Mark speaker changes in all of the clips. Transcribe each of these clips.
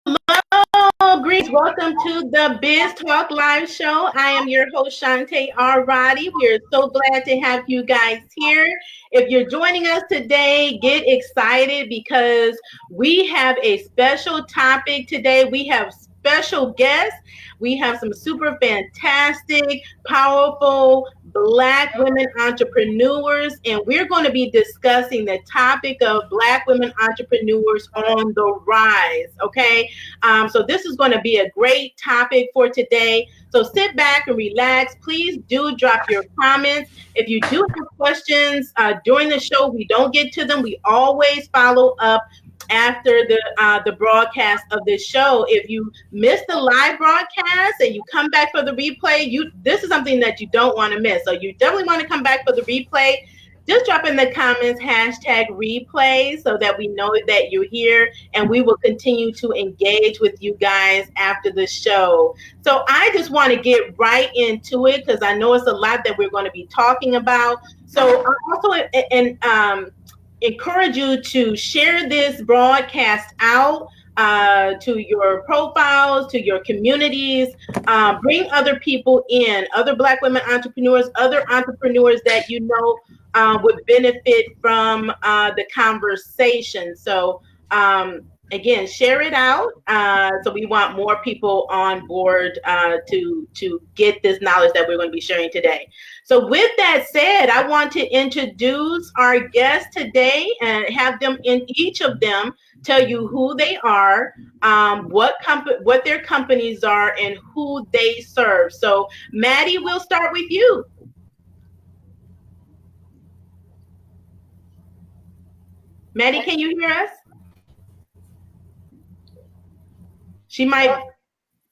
Speaker 1: Greetings. Welcome to the Biz Talk Live Show. I am your host, Shanté R. Roddy. We are so glad to have you guys here. If you're joining us today, get excited because we have a special topic today. We have special guests. We have some super fantastic, powerful Black women entrepreneurs, and we're going to be discussing the topic of Black women entrepreneurs on the rise. Okay, so this is going to be a great topic for today. So sit back and relax. Please do drop your comments. If you do have questions during the show, we don't get to them. We always follow up after the broadcast of this show. If you miss the live broadcast and you come back for the replay, this is something that you don't want to miss. So you definitely want to come back for the replay. Just drop in the comments hashtag replay so that we know that you're here, and we will continue to engage with you guys after the show. So I just want to get right into it because I know it's a lot that we're going to be talking about. So I also encourage you to share this broadcast out to your profiles, to your communities. Bring other people in, other Black women entrepreneurs, other entrepreneurs that you know would benefit from the conversation. So again, share it out. So we want more people on board to get this knowledge that we're going to be sharing today. So with that said, I want to introduce our guests today and have them, in each of them, tell you who they are, what their companies are, and who they serve. So Maddie, we'll start with you. Maddie, can you hear us? She might.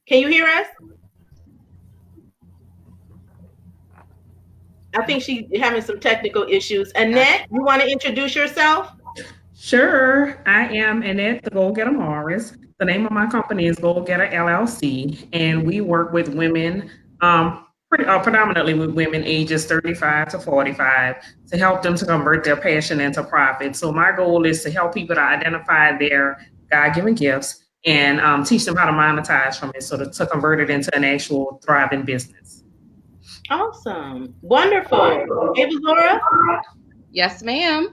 Speaker 1: Can you hear us? I think she's having some technical issues. Annette, you want to introduce yourself?
Speaker 2: Sure. I am Annette, the Go Getter Morris. The name of my company is Go Getter LLC, and we work with women, predominantly with women ages 35 to 45, to help them to convert their passion into profit. So my goal is to help people to identify their God-given gifts and teach them how to monetize from it, so to convert it into an actual thriving business.
Speaker 1: Awesome. Wonderful. Avalaura?
Speaker 3: Yes, ma'am.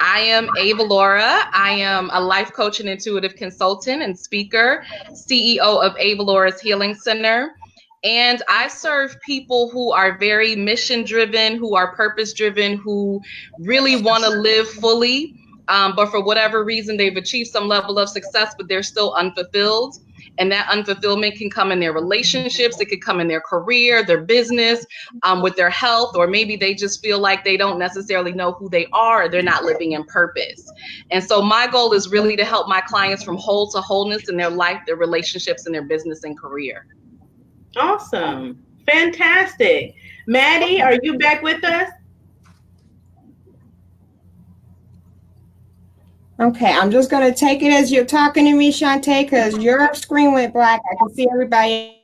Speaker 3: I am Avalaura. I am a life coach and intuitive consultant and speaker, CEO of Avalaura's Healing Center. And I serve people who are very mission driven, who are purpose driven, who really want to live fully. But for whatever reason, they've achieved some level of success, but they're still unfulfilled. And that unfulfillment can come in their relationships. It could come in their career, their business, with their health, or maybe they just feel like they don't necessarily know who they are, or they're not living in purpose. And so my goal is really to help my clients from whole to wholeness in their life, their relationships, and their business and career.
Speaker 1: Awesome. Fantastic. Maddie, are you back with us?
Speaker 4: Okay, I'm just going to take it as you're talking to me, Shanté, because your screen went black. I can see everybody.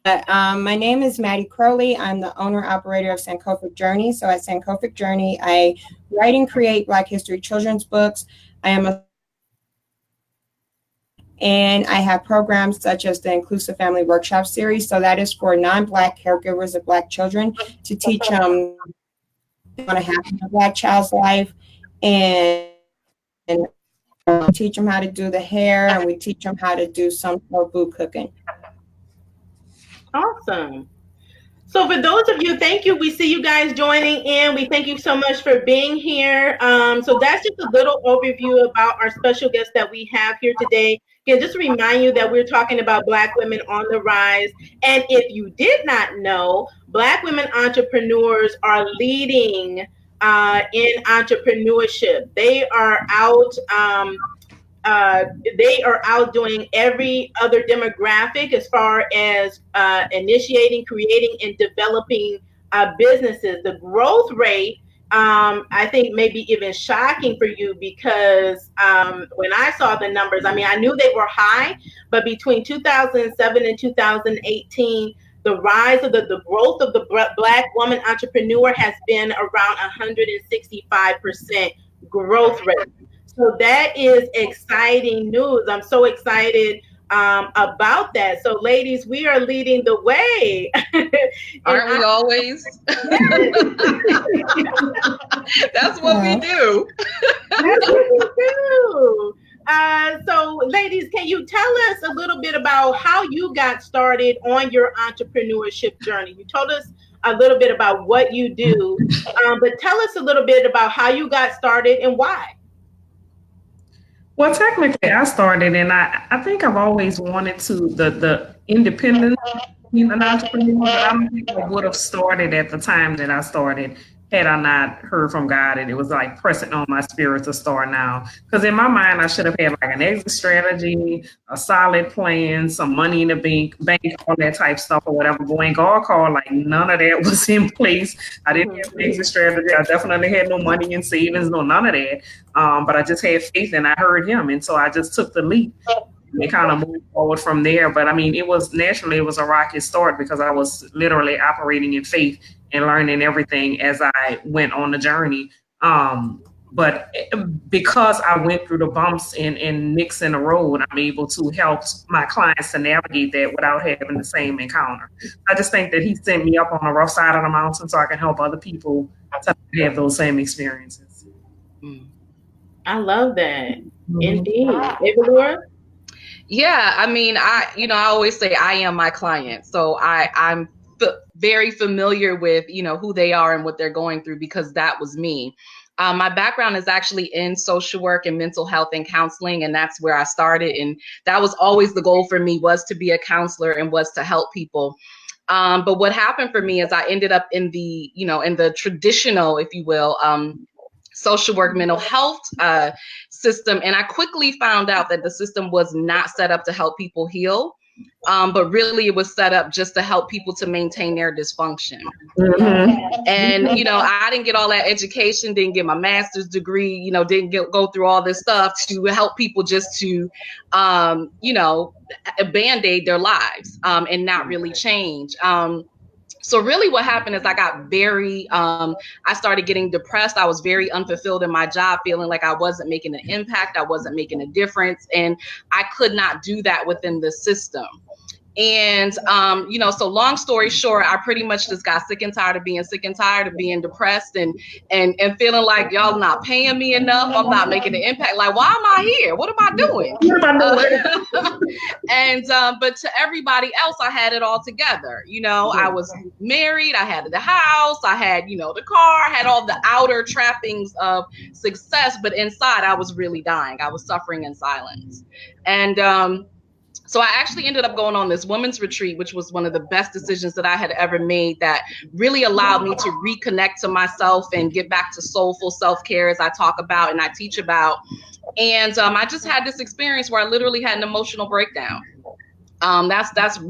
Speaker 4: My name is Maddie Crowley. I'm the owner-operator of Sankofic Journey. So at Sankofic Journey, I write and create Black History children's books. And I have programs such as the Inclusive Family Workshop Series. So that is for non-Black caregivers of Black children to teach them what happens in a Black child's life, and teach them how to do the hair, and we teach them how to do some soul food cooking.
Speaker 1: Awesome. So for those of you, thank you. We see you guys joining in. We thank you so much for being here. So that's just a little overview about our special guest that we have here today. Again, just to remind you that we're talking about Black women on the rise. And if you did not know, Black women entrepreneurs are leading in entrepreneurship. They are outdoing every other demographic as far as initiating, creating, and developing businesses. The growth rate, I think, may be even shocking for you because when I saw the numbers, I mean, I knew they were high, but between 2007 and 2018, the rise of the growth of the Black woman entrepreneur has been around 165% growth rate. So that is exciting news. I'm so excited about that. So, ladies, we are leading the way.
Speaker 3: Aren't we always? That's what we do.
Speaker 1: That's what we do. So, ladies, can you tell us a little bit about how you got started on your entrepreneurship journey? You told us a little bit about what you do, but tell us a little bit about how you got started and why.
Speaker 2: Well, technically, I started, and I think I've always wanted to the independence being an entrepreneur, but I don't think I would have started at the time that I started had I not heard from God, and it was like pressing on my spirit to start now. Because in my mind, I should have had like an exit strategy, a solid plan, some money in the bank, all that type stuff or whatever. But when God called, like none of that was in place. I didn't have an exit strategy. I definitely had no money in savings, no none of that. But I just had faith, and I heard Him, and so I just took the leap. It kind of moved forward from there. But I mean, it was a rocky start because I was literally operating in faith and learning everything as I went on the journey. But because I went through the bumps and nicks in the road, I'm able to help my clients to navigate that without having the same encounter. I just think that He sent me up on the rough side of the mountain so I can help other people to have those same experiences.
Speaker 1: I love that. Indeed. Avalaura?
Speaker 3: Yeah, I mean, I always say I am my client. So I'm very familiar with, who they are and what they're going through because that was me. My background is actually in social work and mental health and counseling, and that's where I started. And that was always the goal for me, was to be a counselor and was to help people. But what happened for me is I ended up in the traditional, if you will, social work mental health system. And I quickly found out that the system was not set up to help people heal, but really it was set up just to help people to maintain their dysfunction. And, I didn't get all that education, didn't get my master's degree, didn't go through all this stuff to help people just to, band-aid their lives and not really change. So really what happened is I got I started getting depressed. I was very unfulfilled in my job, feeling like I wasn't making an impact. I wasn't making a difference. And I could not do that within the system. And, so long story short, I pretty much just got sick and tired of being depressed and feeling like y'all not paying me enough. I'm not making an impact. Like, why am I here? What am I doing? But to everybody else, I had it all together. I was married. I had the house. I had, the car. I had all the outer trappings of success. But inside, I was really dying. I was suffering in silence. And, so I actually ended up going on this women's retreat, which was one of the best decisions that I had ever made, that really allowed me to reconnect to myself and get back to soulful self-care, as I talk about and I teach about. And I just had this experience where I literally had an emotional breakdown. That's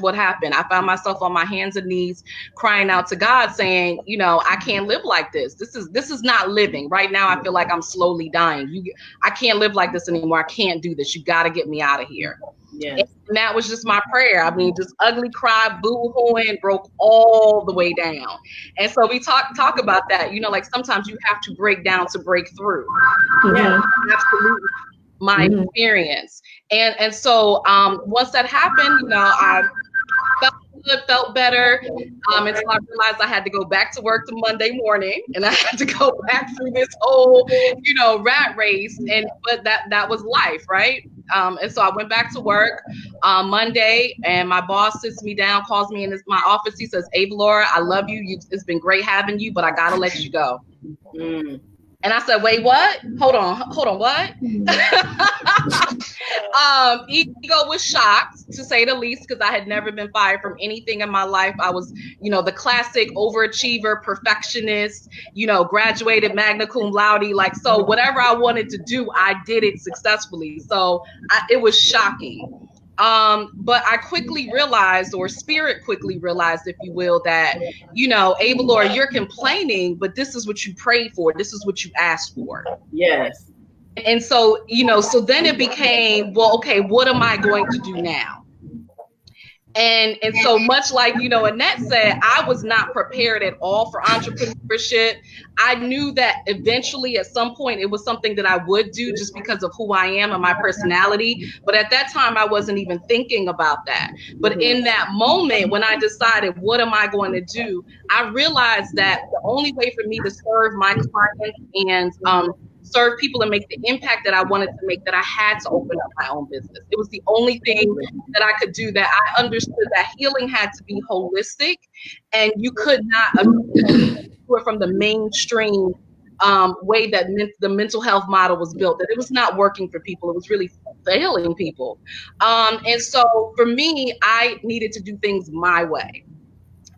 Speaker 3: what happened. I found myself on my hands and knees crying out to God saying, I can't live like this. This is not living. Right now, I feel like I'm slowly dying. I can't live like this anymore. I can't do this. You got to get me out of here. Yes. And that was just my prayer. I mean, just ugly cry, boo-hooing, broke all the way down. And so we talk about that, like sometimes you have to break down to break through. Yeah, absolutely. My experience. And so once that happened, I felt better until I realized I had to go back to work to Monday morning, and I had to go back through this whole, rat race. But that was life, right? And so I went back to work Monday, and my boss sits me down, calls me in my office. He says, "Avalaura, I love you. It's been great having you, but I gotta let you go." And I said, "Wait, what? Hold on, what?" Ego was shocked, to say the least, because I had never been fired from anything in my life. I was, the classic overachiever, perfectionist, graduated magna cum laude. Like, so whatever I wanted to do, I did it successfully. So it was shocking. But I quickly realized, or spirit quickly realized, if you will, that, Avalaura, you're complaining, but this is what you prayed for. This is what you asked for.
Speaker 1: Yes.
Speaker 3: And so, so then it became, well, okay, what am I going to do now? And so much like, you know, Annette said, I was not prepared at all for entrepreneurship. I knew that eventually at some point it was something that I would do just because of who I am and my personality. But at that time, I wasn't even thinking about that. But in that moment, when I decided, what am I going to do? I realized that the only way for me to serve my clients and serve people and make the impact that I wanted to make, that I had to open up my own business. It was the only thing that I could do, that I understood that healing had to be holistic, and you could not do it from the mainstream way that the mental health model was built, that it was not working for people. It was really failing people. And so for me, I needed to do things my way.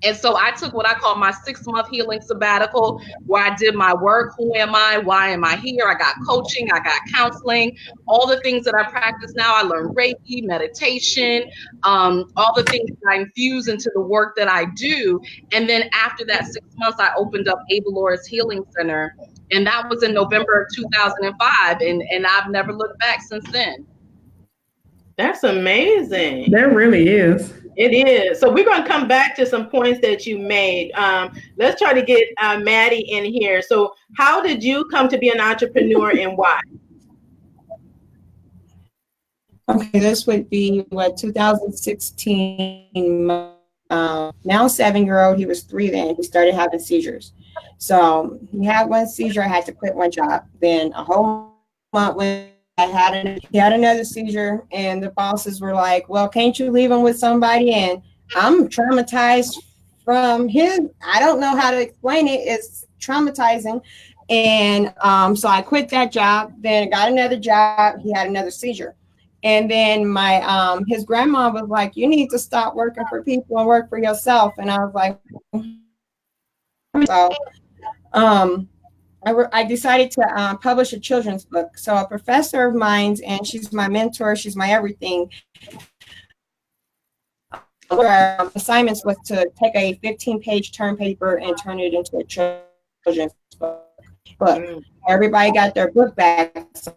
Speaker 3: And so I took what I call my 6-month healing sabbatical, where I did my work. Who am I? Why am I here? I got coaching, I got counseling, all the things that I practice now. I learned Reiki, meditation, all the things that I infuse into the work that I do. And then after that 6 months, I opened up Avalaura's Healing Center. And that was in November of 2005. And I've never looked back since then.
Speaker 1: That's amazing.
Speaker 2: That really is.
Speaker 1: It is. So we're going to come back to some points that you made. Let's try to get Maddie in here. So how did you come to be an entrepreneur and why?
Speaker 4: Okay, this would be 2016. Now 7-year-old, he was 3 then. He started having seizures. So he had one seizure. I had to quit one job. Then a whole month went. He had another seizure, and the bosses were like, well, can't you leave him with somebody? And I'm traumatized from him. I don't know how to explain it. It's traumatizing. And so I quit that job. Then I got another job. He had another seizure. And then my his grandma was like, you need to stop working for people and work for yourself. And I was like, so I decided to publish a children's book. So a professor of mine, and she's my mentor, she's my everything. Our assignments was to take a 15-page term paper and turn it into a children's book. Everybody got their book back. So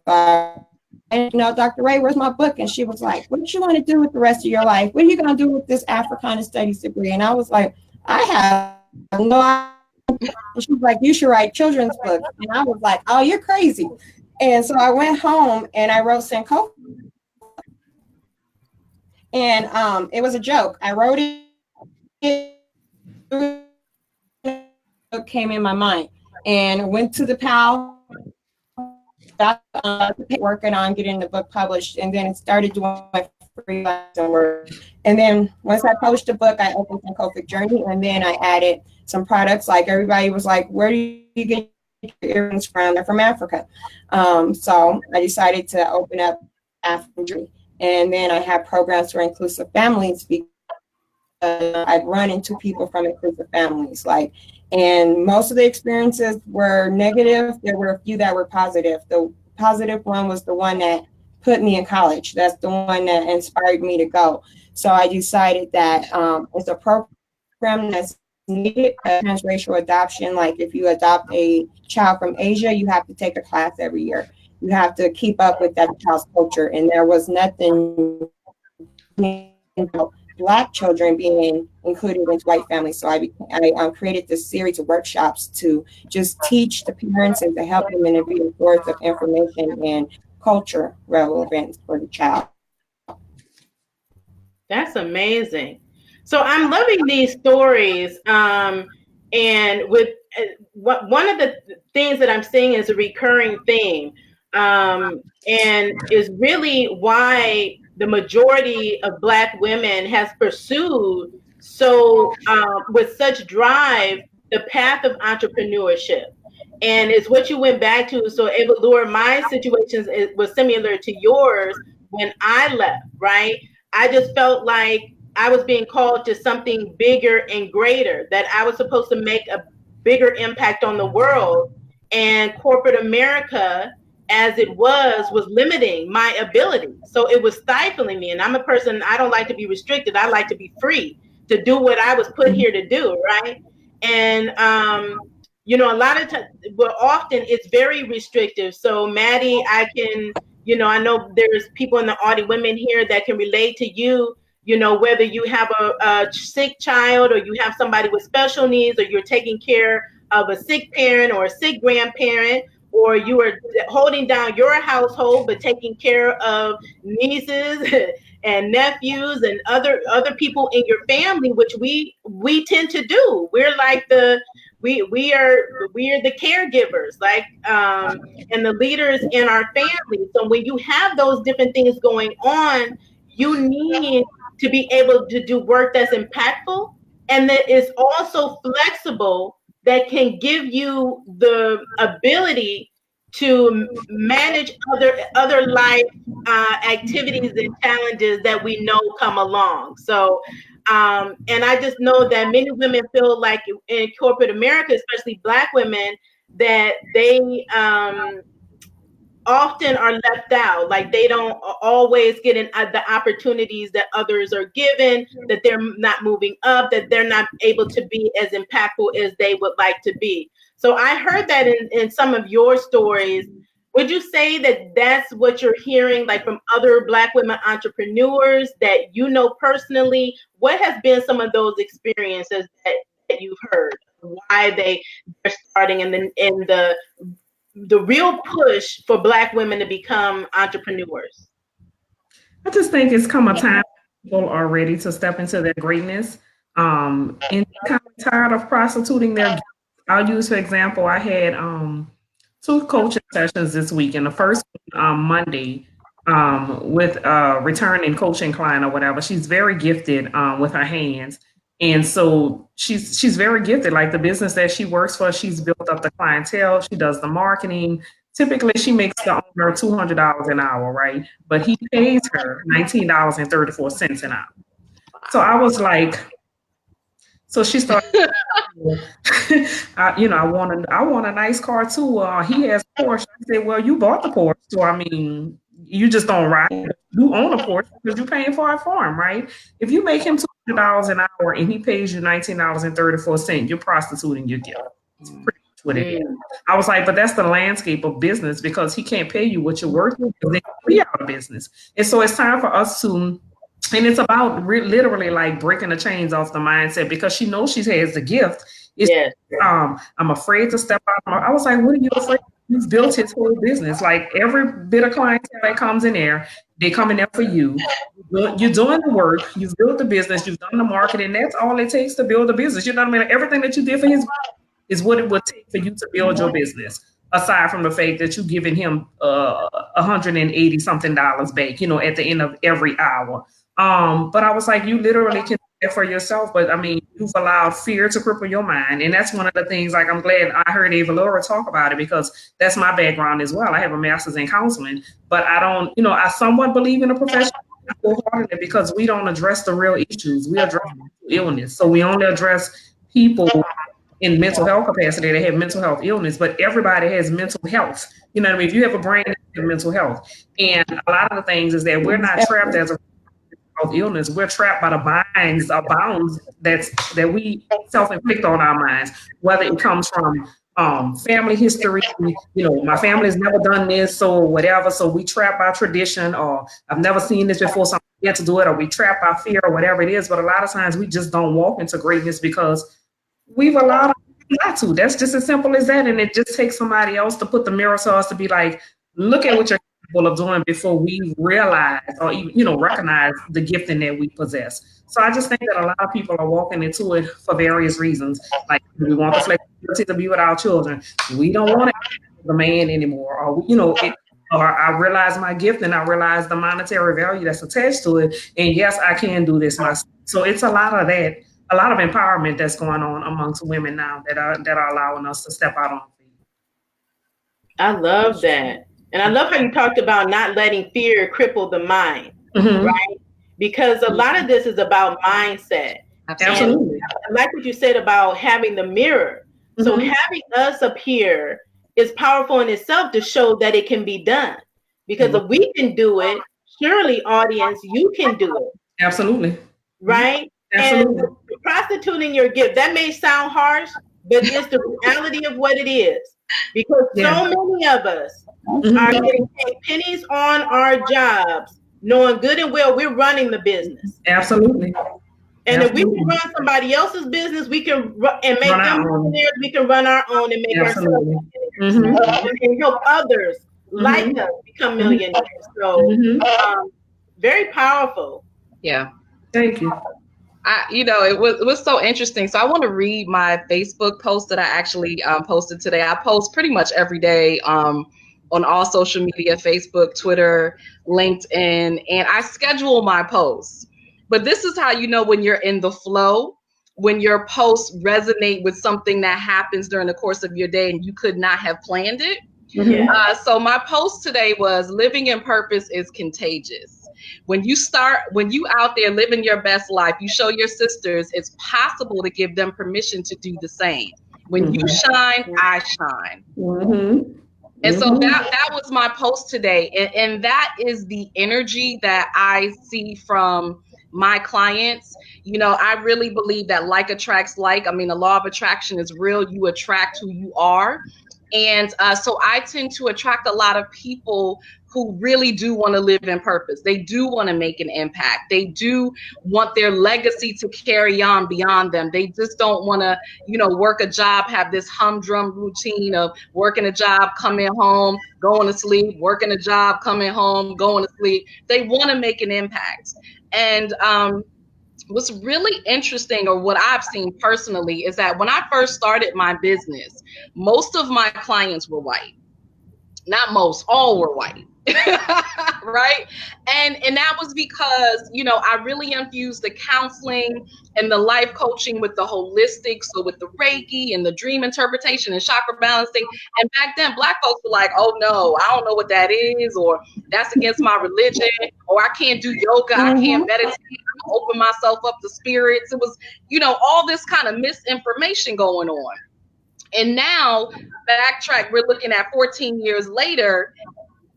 Speaker 4: and Dr. Ray, where's my book? And she was like, what do you want to do with the rest of your life? What are you going to do with this Africana Studies degree? And I was like, I have no idea. And she was like, you should write children's books. And I was like, oh, you're crazy. And so I went home and I wrote Sankofic. And it was a joke. I wrote it. It came in my mind and went to the PAL, got working on getting the book published, and then started doing my freelance work. And then once I published the book, I opened Sankofic Journey, and then I added some products. Like everybody was like, where do you get your earrings from? They're from Africa. So I decided to open up African Journey. And then I have programs for inclusive families because I've run into people from inclusive families. And most of the experiences were negative. There were a few that were positive. The positive one was the one that put me in college. That's the one that inspired me to go. So I decided that it's a program that's needed, transracial adoption. Like if you adopt a child from Asia, you have to take a class every year. You have to keep up with that child's culture. And there was nothing, Black children being included into white families. So I created this series of workshops to just teach the parents and to help them and be a source of information and culture relevance for the child.
Speaker 1: That's amazing. So I'm loving these stories. And with one of the things that I'm seeing is a recurring theme. And is really why the majority of Black women has pursued with such drive the path of entrepreneurship. And it's what you went back to. So Avalaura, my situation was similar to yours when I left, right? I just felt like I was being called to something bigger and greater, that I was supposed to make a bigger impact on the world. And corporate America, as it was limiting my ability. So it was stifling me. And I'm a person, I don't like to be restricted. I like to be free to do what I was put here to do, right? And, a lot of times, well, often it's very restrictive. So Maddie, I can, I know there's people in the audience, women here that can relate to you. whether you have a sick child or you have somebody with special needs, or you're taking care of a sick parent or a sick grandparent, or you are holding down your household but taking care of nieces and nephews and other people in your family, which we tend to do. We're like we are the caregivers, like and the leaders in our family. So when you have those different things going on, you need to be able to do work that's impactful and that is also flexible, that can give you the ability to manage other life activities and challenges that we know come along. So and I just know that many women feel like in corporate America, especially Black women, that they often are left out. Like they don't always get the opportunities that others are given, that they're not moving up, that they're not able to be as impactful as they would like to be. So I heard that in some of your stories. Would you say that that's what you're hearing, like from other Black women entrepreneurs that you know personally? What has been some of those experiences that you've heard? Why they're starting, and then the real push for Black women to become entrepreneurs?
Speaker 2: I just think it's come a time people are ready to step into their greatness, and kind of tired of prostituting their gifts. I'll use, for example, I had 2 coaching sessions this week, and the first one Monday with a returning coaching client or whatever. She's very gifted with her hands. And so she's very gifted. Like the business that she works for, she's built up the clientele. She does the marketing. Typically, she makes the owner $200 an hour, right? But he pays her $19.34 an hour. So I was like, so she started. I want a nice car too. He has a Porsche. I said, well, you bought the Porsche, so I mean, you just don't ride it. You own a Porsche because you're paying for it for him, right? If you make him $200 an hour and he pays you $19.34, you're prostituting your gift. It's pretty much what it is. I was like, but that's the landscape of business, because he can't pay you what you're worth, because they be out of business. And so it's time for us to. And it's about literally like breaking the chains off the mindset, because she knows she has the gift. It's, I'm afraid to step out. I was like, what are you afraid of? You've built his whole business. Like every bit of clientele that comes in there, they come in there for you. You're doing the work. You've built the business. You've done the marketing. That's all it takes to build a business. You know what I mean? Everything that you did for his is what it would take for you to build your business. Aside from the fact that you're giving him $180 something back, at the end of every hour. But I was like, you literally can do it for yourself. But I mean, you've allowed fear to cripple your mind. And that's one of the things, like, I'm glad I heard Avalaura talk about it, because that's my background as well. I have a master's in counseling, but I don't, I somewhat believe in a profession wholeheartedly, because we don't address the real issues. We address illness. So we only address people in mental health capacity that have mental health illness, but everybody has mental health. You know what I mean? If you have a brain, you have mental health. And a lot of the things is that we're not trapped as a illness. We're trapped by the bounds that we self-inflict on our minds, whether it comes from family history, my family's never done this, or whatever. So we trapped by tradition, or I've never seen this before, so I'm scared to do it, or we trapped by fear, or whatever it is. But a lot of times we just don't walk into greatness because we've allowed not to. That's just as simple as that. And it just takes somebody else to put the mirror to us to be like, look at what you're capable of doing before we realize or even, recognize the gifting that we possess. So I just think that a lot of people are walking into it for various reasons. Like, we want the flexibility to be with our children. We don't want to be the man anymore. Or, I realize my gift, and I realize the monetary value that's attached to it. And yes, I can do this myself. So it's a lot of that. A lot of empowerment that's going on amongst women now that are allowing us to step out on faith.
Speaker 1: I love that. And I love how you talked about not letting fear cripple the mind, right? Because a lot of this is about mindset.
Speaker 2: Absolutely.
Speaker 1: And I like what you said about having the mirror. So having us up here is powerful in itself to show that it can be done. Because if we can do it, surely, audience, you can do it.
Speaker 2: Absolutely.
Speaker 1: Right? Absolutely. And prostituting your gift, that may sound harsh, but it's the reality of what it is. Because so many of us are getting paid pennies on our jobs knowing good and well we're running the business.
Speaker 2: Absolutely.
Speaker 1: And if we can run somebody else's business, we can and make them millionaires. We can run our own and make ourselves and help others like us become millionaires. So, very powerful.
Speaker 3: Yeah.
Speaker 2: Thank you.
Speaker 3: It was so interesting. So I want to read my Facebook post that I actually posted today. I post pretty much every day on all social media, Facebook, Twitter, LinkedIn, and I schedule my posts. But this is how you know when you're in the flow, when your posts resonate with something that happens during the course of your day and you could not have planned it. So my post today was living in purpose is contagious. When you out there living your best life, you show your sisters it's possible to give them permission to do the same. When you shine, I shine. And so that was my post today. And that is the energy that I see from my clients. I really believe that like attracts like. I mean, the law of attraction is real. You attract who you are. And so I tend to attract a lot of people who really do want to live in purpose. They do want to make an impact. They do want their legacy to carry on beyond them. They just don't want to, work a job, have this humdrum routine of working a job, coming home, going to sleep, working a job, coming home, going to sleep. They want to make an impact. And what's really interesting, or what I've seen personally, is that when I first started my business, most of my clients were white. Not most, all were white. Right? And that was because, I really infused the counseling and the life coaching with the holistic, so with the Reiki and the dream interpretation and chakra balancing. And back then, Black folks were like, oh no, I don't know what that is, or that's against my religion, or I can't do yoga, I can't meditate, I open myself up to spirits. It was, all this kind of misinformation going on. And now, backtrack, we're looking at 14 years later,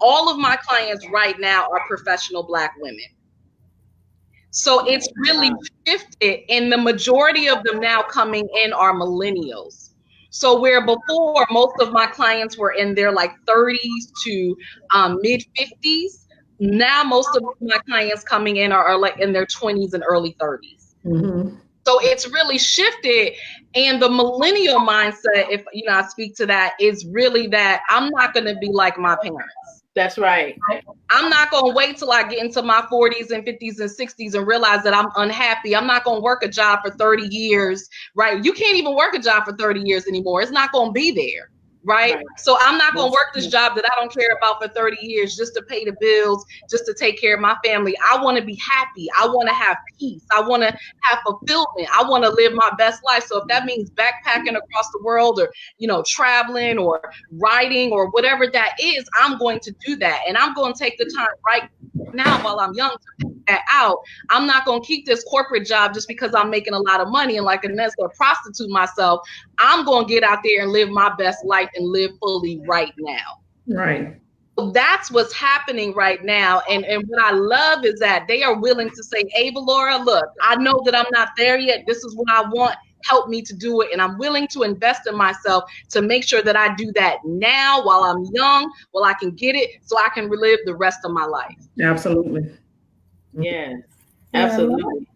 Speaker 3: all of my clients right now are professional Black women. So it's really shifted, and the majority of them now coming in are millennials. So where before most of my clients were in their 30s to mid 50s, now most of my clients coming in are in their 20s and early 30s. So it's really shifted. And the millennial mindset, if I speak to that, is really that I'm not going to be like my parents.
Speaker 1: That's right.
Speaker 3: I'm not going to wait till I get into my 40s and 50s and 60s and realize that I'm unhappy. I'm not going to work a job for 30 years, right? You can't even work a job for 30 years anymore. It's not going to be there. Right? So I'm not going to work this job that I don't care about for 30 years just to pay the bills, just to take care of my family. I want to be happy. I want to have peace. I want to have fulfillment. I want to live my best life. So if that means backpacking across the world, or, traveling or writing or whatever that is, I'm going to do that. And I'm going to take the time right now while I'm young to figure that out. I'm not going to keep this corporate job just because I'm making a lot of money and like Annette's going to prostitute myself. I'm going to get out there and live my best life and live fully right now.
Speaker 2: Right.
Speaker 3: So that's what's happening right now. And what I love is that they are willing to say, Avalaura, look, I know that I'm not there yet. This is what I want. Help me to do it. And I'm willing to invest in myself to make sure that I do that now while I'm young, while I can get it, so I can relive the rest of my life.
Speaker 2: Absolutely.
Speaker 1: Yes, absolutely.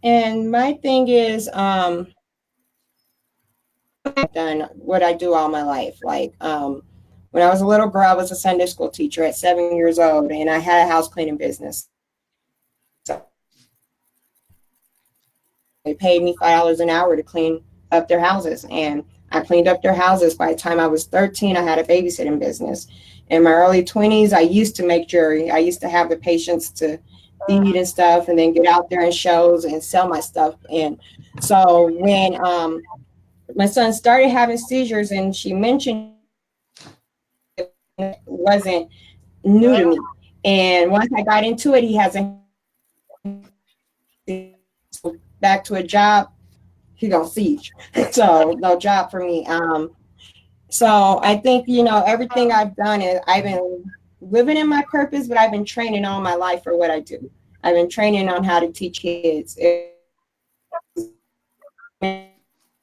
Speaker 4: And my thing is, I've done what I do all my life. When I was a little girl, I was a Sunday school teacher at 7 years old, and I had a house cleaning business. So they paid me $5 an hour to clean up their houses, and I cleaned up their houses. By the time I was 13, I had a babysitting business. In my early 20s, I used to make jewelry. I used to have the patience to feed and stuff, and then get out there in shows and sell my stuff. And so when my son started having seizures, and she mentioned it wasn't new to me. And once I got into it, he hasn't back to a job. He gonna siege. So no job for me. So I think, everything I've done is I've been living in my purpose, but I've been training all my life for what I do. I've been training on how to teach kids.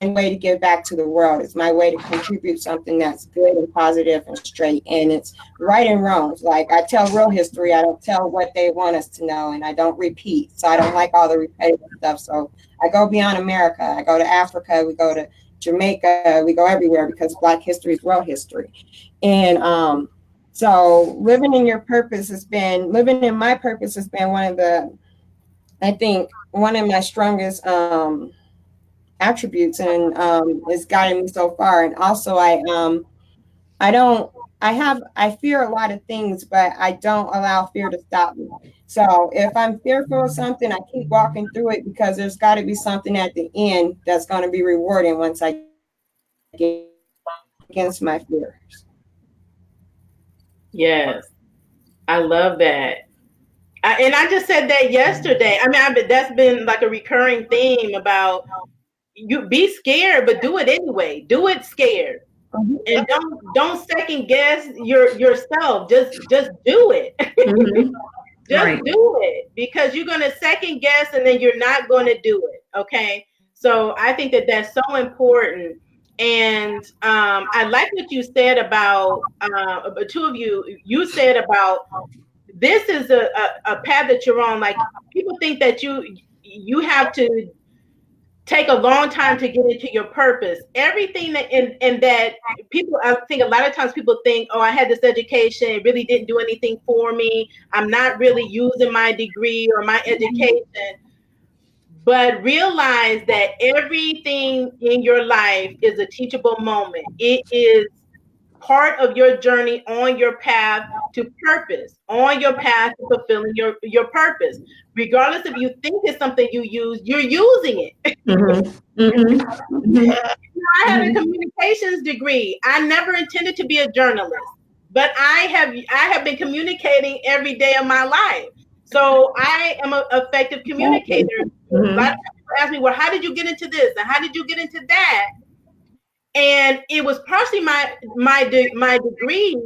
Speaker 4: way to give back to the world. It's my way to contribute something that's good and positive and straight. And it's right and wrong. Like, I tell real history. I don't tell what they want us to know, and I don't repeat. So I don't like all the repetitive stuff. So I go beyond America. I go to Africa. We go to Jamaica. We go everywhere because Black history is world history. And so living in my purpose has been one of my strongest attributes, and it's guiding me so far. And also I fear a lot of things, but I don't allow fear to stop me. So if I'm fearful of something, I keep walking through it, because there's got to be something at the end that's going to be rewarding once I get against my fears.
Speaker 1: Yes, I love that. And I just said that yesterday. I mean, that's been like a recurring theme about, you be scared, but do it anyway. Do it scared, and don't second guess yourself. Just do it. Just do it, because you're going to second guess and then you're not going to do it. Okay. So I think that that's so important. And I like what you said about two of you said about, this is a path that you're on. Like, people think that you have to take a long time to get into your purpose. Everything that and that people, I think a lot of times people think, oh, I had this education, it really didn't do anything for me. I'm not really using my degree or my education. But realize that everything in your life is a teachable moment. It is part of your journey on your path to purpose, on your path to fulfilling your purpose. Regardless if you think it's something you use, you're using it. I have a communications degree. I never intended to be a journalist, but I have been communicating every day of my life. So I am an effective communicator. A lot of people ask me, well, how did you get into this? And how did you get into that? And it was partially my degree,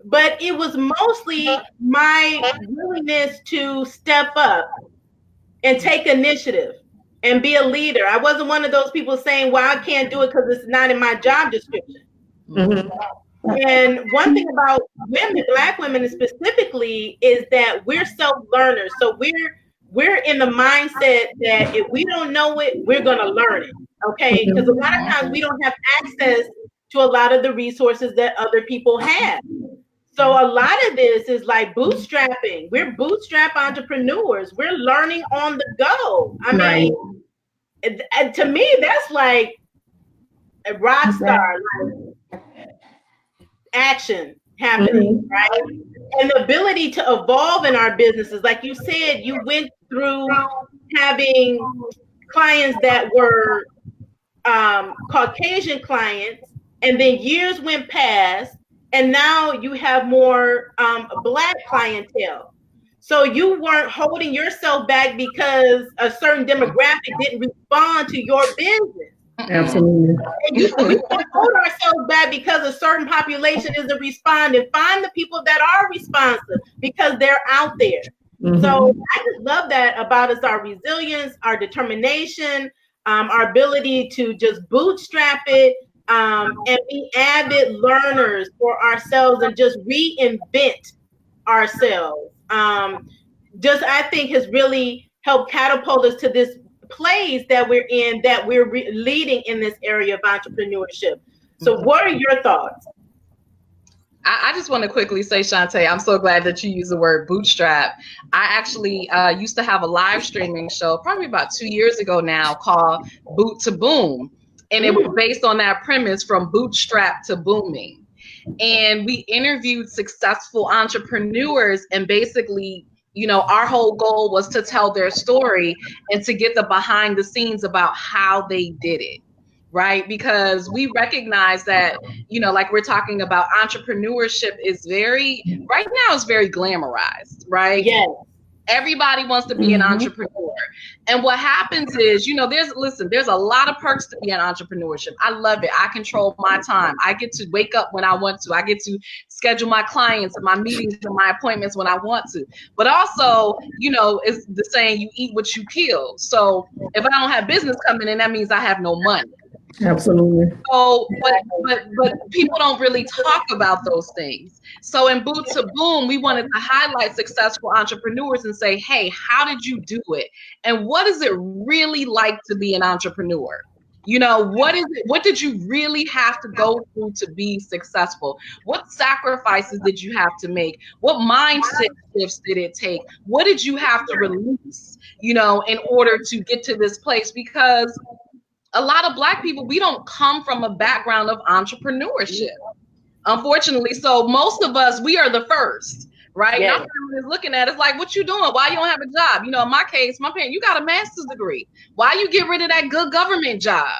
Speaker 1: but it was mostly my willingness to step up and take initiative and be a leader. I wasn't one of those people saying, well, I can't do it because it's not in my job description. And one thing about women, Black women specifically, is that we're self-learners. So we're in the mindset that if we don't know it, we're going to learn it. Okay, because a lot of times we don't have access to a lot of the resources that other people have. So a lot of this is like bootstrapping. We're bootstrap entrepreneurs. We're learning on the go. I mean, and to me, that's like a rock star, like action happening, right? And the ability to evolve in our businesses. Like you said, you went through having clients that were Caucasian clients, and then years went past, and now you have more Black clientele. So you weren't holding yourself back because a certain demographic didn't respond to your business.
Speaker 2: Absolutely.
Speaker 1: We can't hold ourselves back because a certain population isn't responding. Find the people that are responsive, because they're out there. So I just love that about us, our resilience, our determination, our ability to just bootstrap it, and be avid learners for ourselves and just reinvent ourselves. Just, I think, has really helped catapult us to this place that we're in, that we're leading in this area of entrepreneurship. So what are your thoughts?
Speaker 3: I just want to quickly say, Shanté, I'm so glad that you use the word bootstrap. I actually used to have a live streaming show probably about 2 years ago now called Boot to Boom. And it was based on that premise, from bootstrap to booming. And we interviewed successful entrepreneurs, and basically, you know, our whole goal was to tell their story and to get the behind the scenes about how they did it. Right? Because we recognize that, you know, like we're talking about, entrepreneurship is very glamorized, right?
Speaker 1: Yes.
Speaker 3: Everybody wants to be an entrepreneur. And what happens is, you know, there's a lot of perks to be an entrepreneurship. I love it. I control my time. I get to wake up when I want to. I get to schedule my clients and my meetings and my appointments when I want to. But also, you know, it's the saying, you eat what you kill. So if I don't have business coming in, that means I have no money.
Speaker 2: Absolutely.
Speaker 3: So, but people don't really talk about those things. So in Boot to Boom, we wanted to highlight successful entrepreneurs and say, hey, how did you do it? And what is it really like to be an entrepreneur? You know, what is it? What did you really have to go through to be successful? What sacrifices did you have to make? What mindset shifts did it take? What did you have to release, you know, in order to get to this place? Because a lot of Black people, we don't come from a background of entrepreneurship, unfortunately. So most of us, we are the first, right?
Speaker 1: Yes.
Speaker 3: Now family is looking at us like, what you doing? Why you don't have a job? You know, in my case, my parents, you got a master's degree. Why you get rid of that good government job?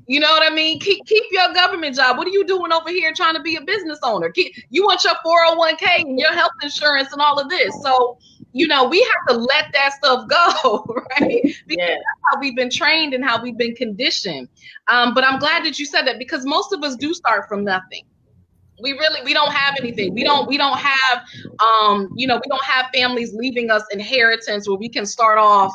Speaker 3: You know what I mean? Keep your government job. What are you doing over here trying to be a business owner? You want your 401k and your health insurance and all of this. So, you know, we have to let that stuff go, right? Because that's how we've been trained and how we've been conditioned. But I'm glad that you said that, because most of us do start from nothing. We don't have anything. We don't have, we don't have families leaving us inheritance where we can start off,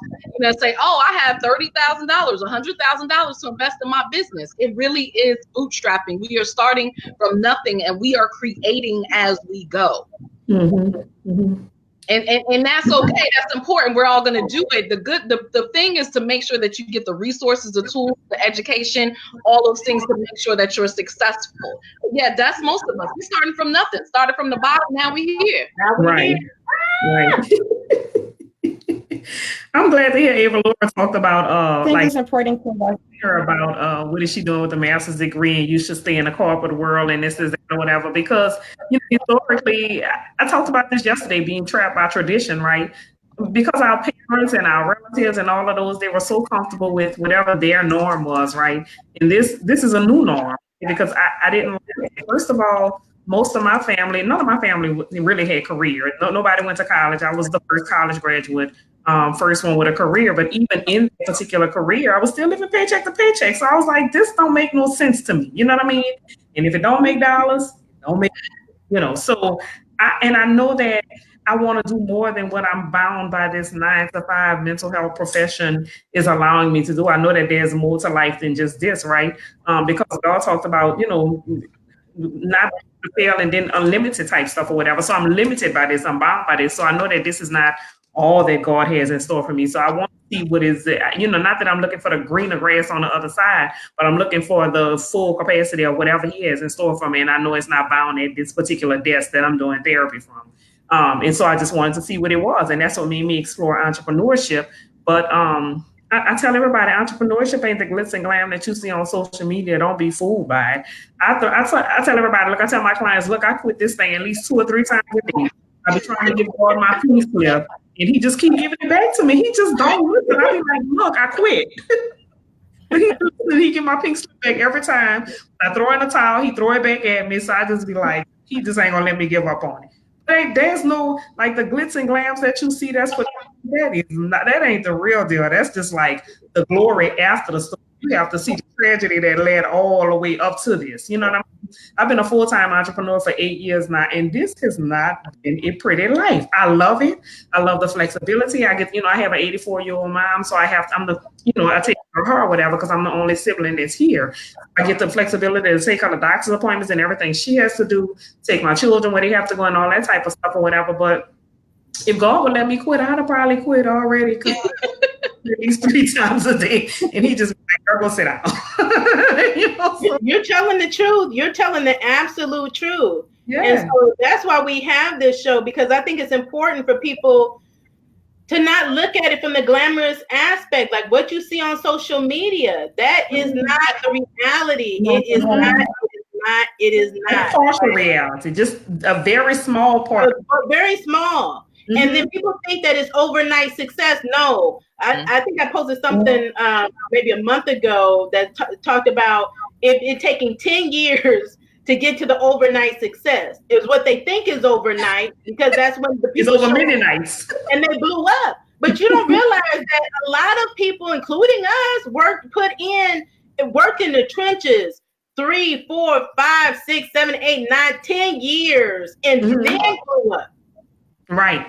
Speaker 3: say, oh, I have $30,000, $100,000 to invest in my business. It really is bootstrapping. We are starting from nothing and we are creating as we go.
Speaker 2: Mm-hmm. Mm-hmm.
Speaker 3: And that's okay. That's important. We're all going to do it. The thing is to make sure that you get the resources, the tools, the education, all those things to make sure that you're successful. But yeah, that's most of us. We're starting from nothing. Started from the bottom. Now we're here.
Speaker 2: Right. I'm glad to hear Avalaura talked about
Speaker 4: I think it's important to
Speaker 2: hear about what is she doing with a master's degree and you should stay in the corporate world and this is that or whatever, because historically, I talked about this yesterday, being trapped by tradition, right? Because our parents and our relatives and all of those, they were so comfortable with whatever their norm was, right? And this is a new norm, because I didn't, first of all, most of my family, none of my family really had career. Nobody went to college. I was the first college graduate, first one with a career. But even in that particular career, I was still living paycheck to paycheck. So I was like, this don't make no sense to me. You know what I mean? And if it don't make dollars, it don't make, So I know that I want to do more than what I'm bound by this 9-to-5 mental health profession is allowing me to do. I know that there's more to life than just this, right? Because God talked about, not to fail and then unlimited type stuff or whatever. So I'm limited by this. I'm bound by this. So I know that this is not all that God has in store for me. So I want to see what is, not that I'm looking for the greener grass on the other side, but I'm looking for the full capacity of whatever He has in store for me. And I know it's not bound at this particular desk that I'm doing therapy from. And so I just wanted to see what it was. And that's what made me explore entrepreneurship. But I tell everybody, entrepreneurship ain't the glitz and glam that you see on social media. Don't be fooled by it. I tell everybody, look, I tell my clients, look, I quit this thing at least 2 or 3 times a day. I be trying to give God my peace slip, and He just keep giving it back to me. He just don't listen. I be like, look, I quit. He give my pink slip back every time. I throw in a towel, He throw it back at me. So I just be like, He just ain't gonna let me give up on it. There's no, like, the glitz and glams that you see, that ain't the real deal. That's just like the glory after the story. You have to see the tragedy that led all the way up to this. You know what I mean? I've been a full-time entrepreneur for 8 years now, and this has not been a pretty life. I love it. I love the flexibility. I get, I have an 84-year-old mom, so I take care of her or whatever, because I'm the only sibling that's here. I get the flexibility to take her to doctor's appointments and everything she has to do, take my children where they have to go and all that type of stuff or whatever. But if God would let me quit, I'd have probably quit already, because at least 3 times a day, and He just like, girl, go sit down. So.
Speaker 1: You're telling the truth. You're telling the absolute truth.
Speaker 2: Yeah.
Speaker 1: And so that's why we have this show, because I think it's important for people to not look at it from the glamorous aspect, like what you see on social media. That is not the reality. It is not. It is not.
Speaker 2: A partial reality, just a very small part.
Speaker 1: Very small. Mm-hmm. And then people think that it's overnight success. No, I think I posted something maybe a month ago that talked about it taking 10 years to get to the overnight success. Is what they think is overnight, because that's when the people
Speaker 2: it's over many nights
Speaker 1: and they blew up. But you don't realize that a lot of people, including us, put in the trenches 3, 4, 5, 6, 7, 8, 9, 10 years, and then blew up.
Speaker 2: Right.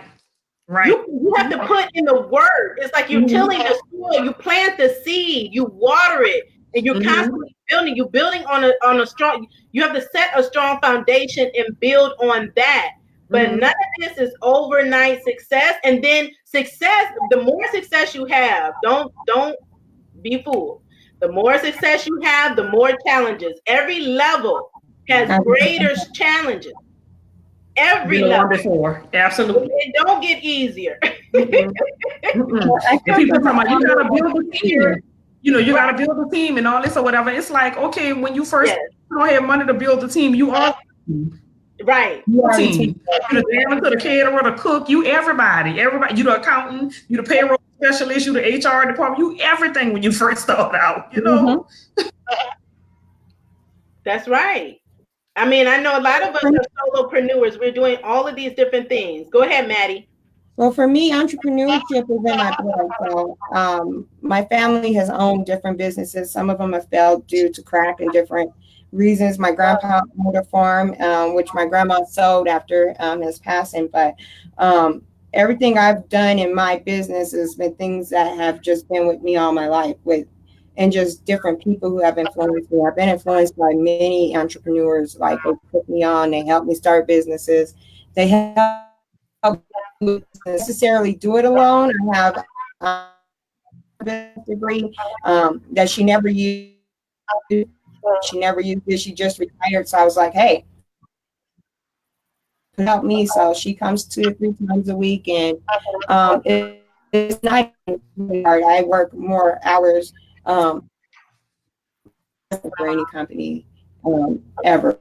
Speaker 1: You have to put in the work. It's like you're tilling the soil. You plant the seed, you water it, and you're constantly building. You're building on a strong. You have to set a strong foundation and build on that. But none of this is overnight success. And then success. The more success you have, don't be fooled. The more success you have, the more challenges. Every level has greater challenges. Every level.
Speaker 2: Before. Absolutely.
Speaker 1: It don't get easier.
Speaker 2: If people come out, you gotta build a team. You know, you gotta build a team and all this or whatever. It's like, okay, when you first don't have money to build a team, you are
Speaker 1: right.
Speaker 2: You team. You the janitor, the caterer, the cook, you everybody. You the accountant, you the payroll specialist, you the HR department, you everything when you first start out, you know.
Speaker 1: That's right. I mean, I know a lot of us are solopreneurs. We're doing all of these different things. Go ahead, Maddie.
Speaker 4: Well, for me, entrepreneurship is in my blood. So, my family has owned different businesses. Some of them have failed due to crack and different reasons. My grandpa owned a farm, which my grandma sold after his passing. But everything I've done in my business has been things that have just been with me all my life, and just different people who have influenced me. I've been influenced by many entrepreneurs. Like, they put me on, they helped me start businesses. They help me necessarily do it alone. I have a degree that she never used. She never used it. She just retired. So I was like, hey, help me. So she comes 2 or 3 times a week, and it's not hard. I work more hours for any company ever.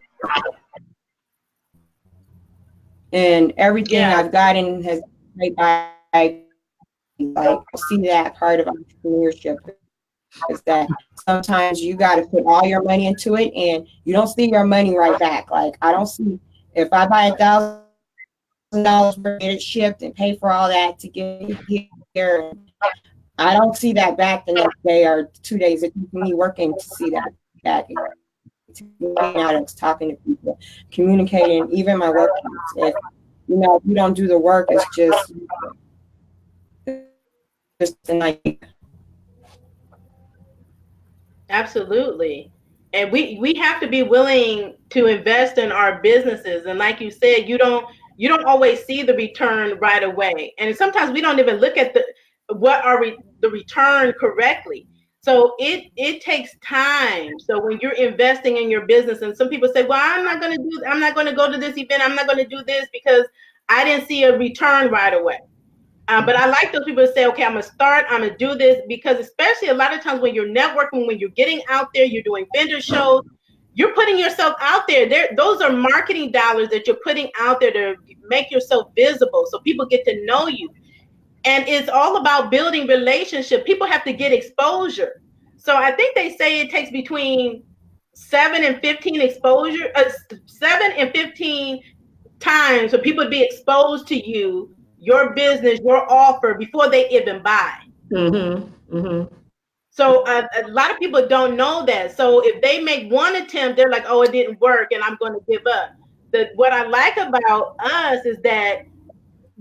Speaker 4: And everything I've gotten has been by, like, see that part of entrepreneurship is that sometimes you got to put all your money into it and you don't see your money right back. Like, I don't see, if I buy $1,000 for it shipped and pay for all that to get it here, I don't see that back the next day or 2 days. It takes me working to see that back. It's talking to people, communicating, even my work. If you don't do the work, it's just a nightmare.
Speaker 1: Absolutely. And we have to be willing to invest in our businesses. And like you said, you don't always see the return right away. And sometimes we don't even look at the return correctly. So it takes time. So when you're investing in your business, and some people say, well, I'm not going to go to this event. I'm not going to do this because I didn't see a return right away. But I like those people to say, okay, I'm going to do this, because especially a lot of times when you're networking, when you're getting out there, you're doing vendor shows, you're putting yourself out there. Those are marketing dollars that you're putting out there to make yourself visible so people get to know you. And it's all about building relationship. People have to get exposure. So I think they say it takes between 7 and 15 times for people to be exposed to you, your business, your offer, before they even buy. So a lot of people don't know that. So if they make one attempt, they're like, oh, it didn't work and I'm going to give up. What I like about us is that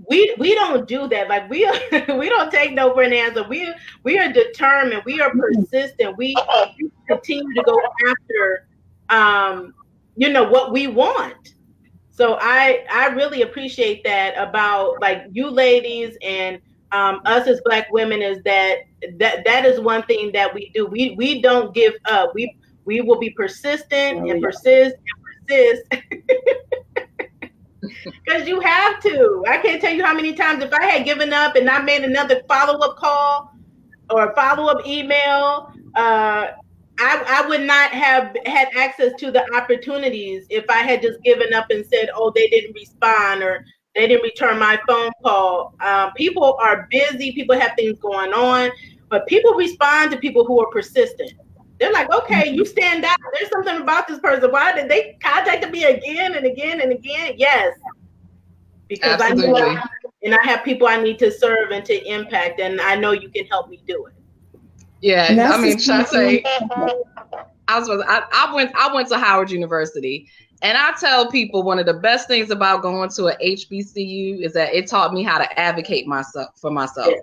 Speaker 1: we don't do that. Like, we don't take no for an answer. We are determined. We are persistent. We continue to go after what we want. So I really appreciate that about, like, you ladies and us as Black women, is that is one thing that we do. We don't give up. We will be persistent and persist and persist. Because you have to. I can't tell you how many times, if I had given up and not made another follow-up call or a follow-up email, I would not have had access to the opportunities if I had just given up and said, oh, they didn't respond or they didn't return my phone call. People are busy. People have things going on. But people respond to people who are persistent. They're like, okay, you stand out. There's something about this person. Why did they contact me again and again and again? Yes. Because
Speaker 3: absolutely.
Speaker 1: I have people I need to serve and to impact, and I know you can help me do it.
Speaker 3: Yeah, I mean, Shanté, I went to Howard University, and I tell people one of the best things about going to a HBCU is that it taught me how to advocate for myself.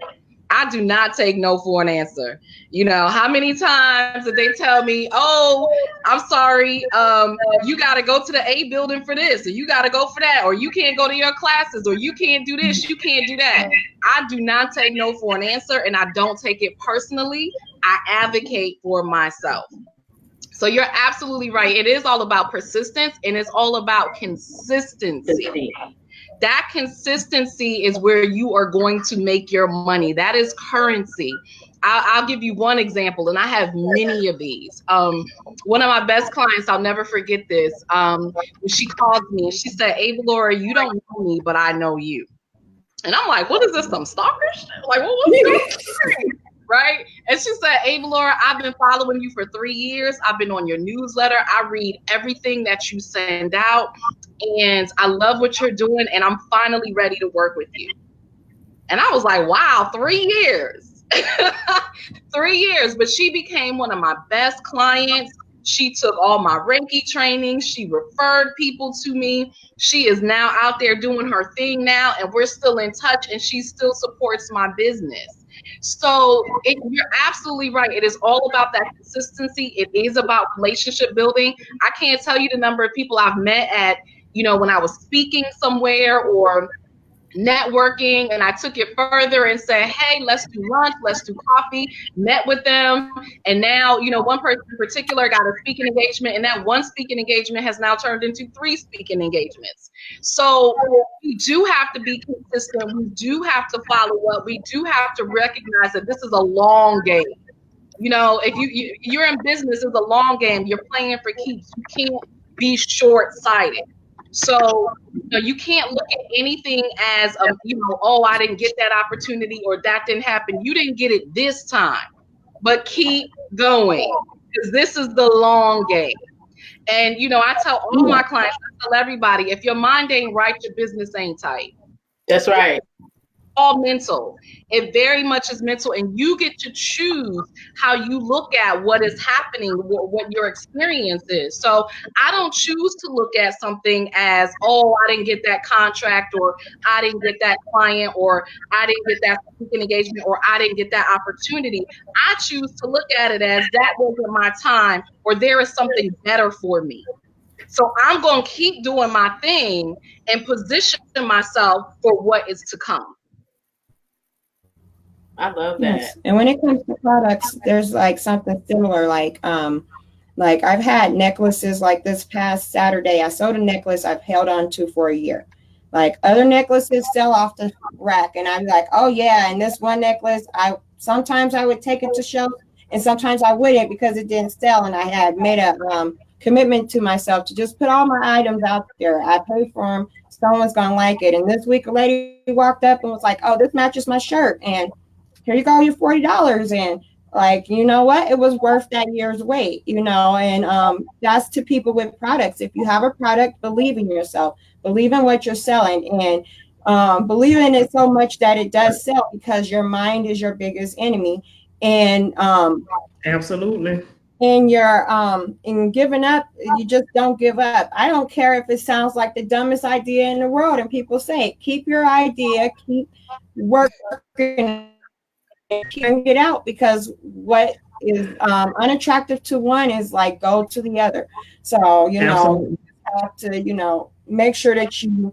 Speaker 3: I do not take no for an answer. You know, how many times did they tell me, oh, I'm sorry, you got to go to the A building for this, or you got to go for that, or you can't go to your classes, or you can't do this, you can't do that. I do not take no for an answer, and I don't take it personally. I advocate for myself. So you're absolutely right. It is all about persistence, and it's all about consistency. That consistency is where you are going to make your money. That is currency. I'll give you one example, and I have many of these. One of my best clients, I'll never forget this. She called me and she said, Avalaura, you don't know me, but I know you. And I'm like, what is this, some stalker shit? Like, what's going on? Right? And she said, Avalaura, I've been following you for 3 years. I've been on your newsletter. I read everything that you send out. And I love what you're doing. And I'm finally ready to work with you. And I was like, wow, 3 years. 3 years. But she became one of my best clients. She took all my Reiki training. She referred people to me. She is now out there doing her thing now. And we're still in touch. And she still supports my business. So you're absolutely right. It is all about that consistency. It is about relationship building. I can't tell you the number of people I've met at, you know, when I was speaking somewhere or networking, and I took it further and said, hey, let's do lunch, let's do coffee, met with them. And now, you know, one person in particular got a speaking engagement, and that one speaking engagement has now turned into 3 speaking engagements. So we do have to be consistent. We do have to follow up. We do have to recognize that this is a long game. You know, if you're in business, it's a long game. You're playing for keeps. You can't be short-sighted. So, you know, you can't look at anything as, oh, I didn't get that opportunity or that didn't happen. You didn't get it this time, but keep going, because this is the long game. And, you know, I tell all my clients, I tell everybody, if your mind ain't right, your business ain't tight.
Speaker 1: That's right.
Speaker 3: All mental. It very much is mental, and you get to choose how you look at what is happening, what your experience is. So I don't choose to look at something as, oh, I didn't get that contract, or I didn't get that client, or I didn't get that speaking engagement, or I didn't get that opportunity. I choose to look at it as that wasn't my time, or there is something better for me. So I'm going to keep doing my thing and position myself for what is to come.
Speaker 1: I love that.
Speaker 4: Yes. And when it comes to products, there's like something similar. Like I've had necklaces like this past Saturday. I sold a necklace I've held on to for a year. Like other necklaces sell off the rack, and I'm like, oh yeah. And this one necklace, sometimes I would take it to show, and sometimes I wouldn't because it didn't sell. And I had made a commitment to myself to just put all my items out there. I paid for them. Someone's gonna like it. And this week, a lady walked up and was like, oh, this matches my shirt, and here you go, your $40. And like, you know what? It was worth that year's wait, you know, and that's to people with products. If you have a product, believe in yourself, believe in what you're selling, and believe in it so much that it does sell, because your mind is your biggest enemy. And
Speaker 2: absolutely.
Speaker 4: And you're in giving up, you just don't give up. I don't care if it sounds like the dumbest idea in the world, and people say, keep your idea, keep working, and get out, because what is unattractive to one is like gold to the other. So, you know, you have to, you know, make sure that you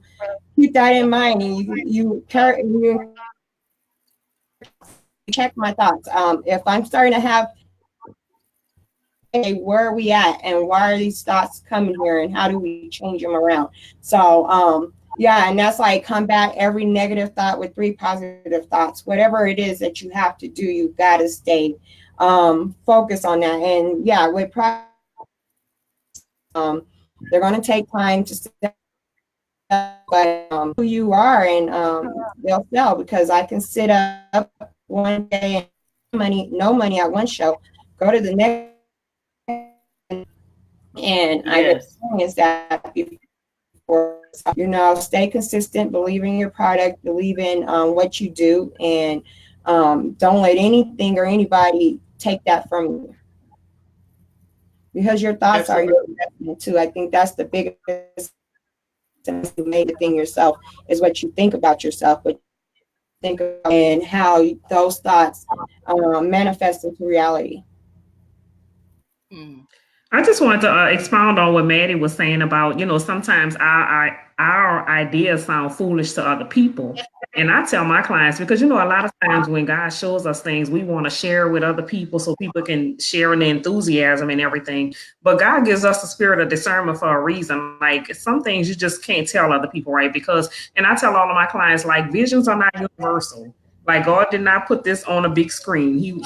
Speaker 4: keep that in mind, and you check my thoughts. If I'm starting to have, hey, where are we at, and why are these thoughts coming here, and how do we change them around? So yeah, and that's like combat every negative thought with 3 positive thoughts. Whatever it is that you have to do, you've got to stay focused on that. And yeah, with they're going to take time to set up, but who you are, and they'll sell, because I can sit up one day and no money at one show, go to the next, and yes. I experienced that before. You know, stay consistent, believe in your product, believe in what you do, and don't let anything or anybody take that from you, because your thoughts are your investment too. I think that's the biggest thing yourself, is what you think about yourself, but think about and how those thoughts manifest into reality.
Speaker 2: I just wanted to expound on what Maddie was saying about, sometimes our ideas sound foolish to other people. And I tell my clients, because, a lot of times when God shows us things, we want to share with other people so people can share in the enthusiasm and everything. But God gives us the spirit of discernment for a reason. Like some things you just can't tell other people, right? And I tell all of my clients, like visions are not universal. Like God did not put this on a big screen.